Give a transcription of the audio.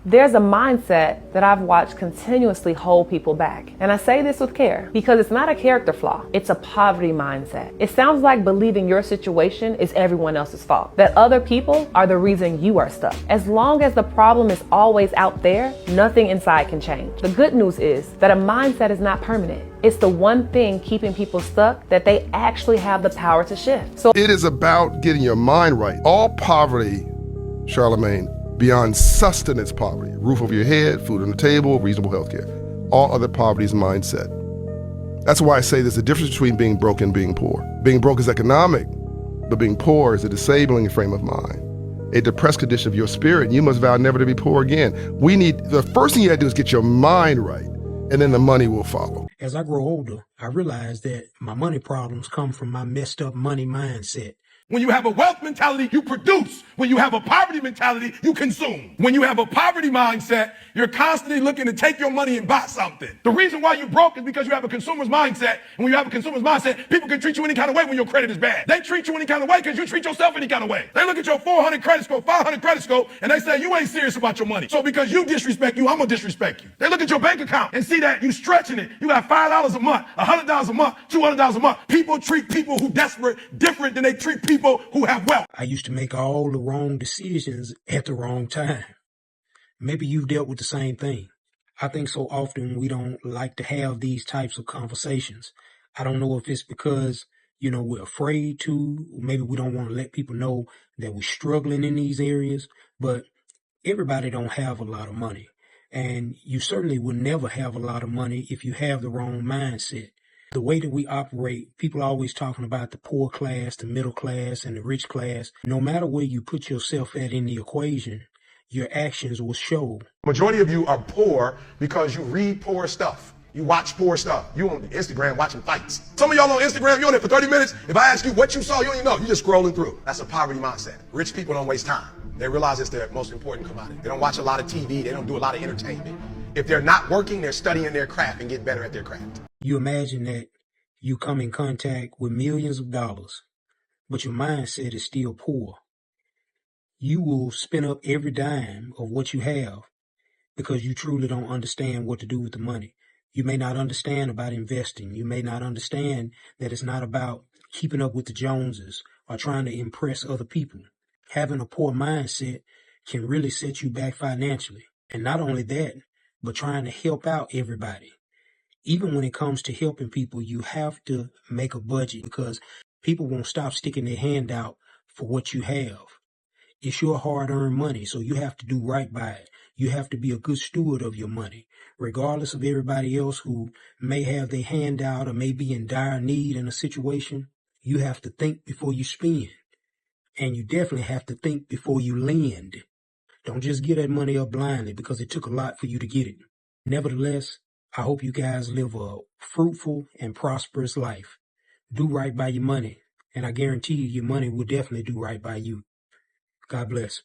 There's a mindset that I've watched continuously hold people back. And I say this with care because it's not a character flaw. It's a poverty mindset. It sounds like believing your situation is everyone else's fault, that other people are the reason you are stuck. As long as the problem is always out there, nothing inside can change. The good news is that a mindset is not permanent. It's the one thing keeping people stuck that they actually have the power to shift. So it is about getting your mind right. All poverty, Charlemagne, beyond sustenance poverty, roof over your head, food on the table, reasonable health care. All other poverty is mindset. That's why I say there's a difference between being broke and being poor. Being broke is economic, but being poor is a disabling frame of mind, a depressed condition of your spirit, and you must vow never to be poor again. The first thing you gotta do is get your mind right, and then the money will follow. As I grow older, I realize that my money problems come from my messed up money mindset. When you have a wealth mentality, you produce. When you have a poverty mentality, you consume. When you have a poverty mindset, you're constantly looking to take your money and buy something. The reason why you're broke is because you have a consumer's mindset. And when you have a consumer's mindset, people can treat you any kind of way when your credit is bad. They treat you any kind of way because you treat yourself any kind of way. They look at your 400 credit score, 500 credit score, and they say you ain't serious about your money. So because you disrespect you, I'm gonna disrespect you. They look at your bank account and see that you stretching it. You got $5 a month, $100 a month, $200 a month. People treat people who desperate different than they treat people who have wealth. I used to make all the wrong decisions at the wrong time. Maybe you've dealt with the same thing. I think so often we don't like to have these types of conversations. I don't know if it's because, we're afraid to, maybe we don't want to let people know that we're struggling in these areas, but everybody don't have a lot of money. And you certainly will never have a lot of money if you have the wrong mindset. The way that we operate, people are always talking about the poor class, the middle class, and the rich class. No matter where you put yourself at in the equation, your actions will show. Majority of you are poor because you read poor stuff. You watch poor stuff. You on Instagram watching fights. Some of y'all on Instagram, you're on it for 30 minutes. If I ask you what you saw, you don't even know. You're just scrolling through. That's a poverty mindset. Rich people don't waste time. They realize it's their most important commodity. They don't watch a lot of TV. They don't do a lot of entertainment. If they're not working, they're studying their craft and get better at their craft. You imagine that you come in contact with millions of dollars, but your mindset is still poor. You will spend up every dime of what you have because you truly don't understand what to do with the money. You may not understand about investing. You may not understand that it's not about keeping up with the Joneses or trying to impress other people. Having a poor mindset can really set you back financially. And not only that, but trying to help out everybody. Even when it comes to helping people, you have to make a budget because people won't stop sticking their hand out for what you have. It's your hard-earned money, so you have to do right by it. You have to be a good steward of your money, regardless of everybody else who may have their hand out or may be in dire need in a situation. You have to think before you spend, and you definitely have to think before you lend. Don't just get that money up blindly because it took a lot for you to get it. Nevertheless, I hope you guys live a fruitful and prosperous life. Do right by your money, and I guarantee you your money will definitely do right by you. God bless.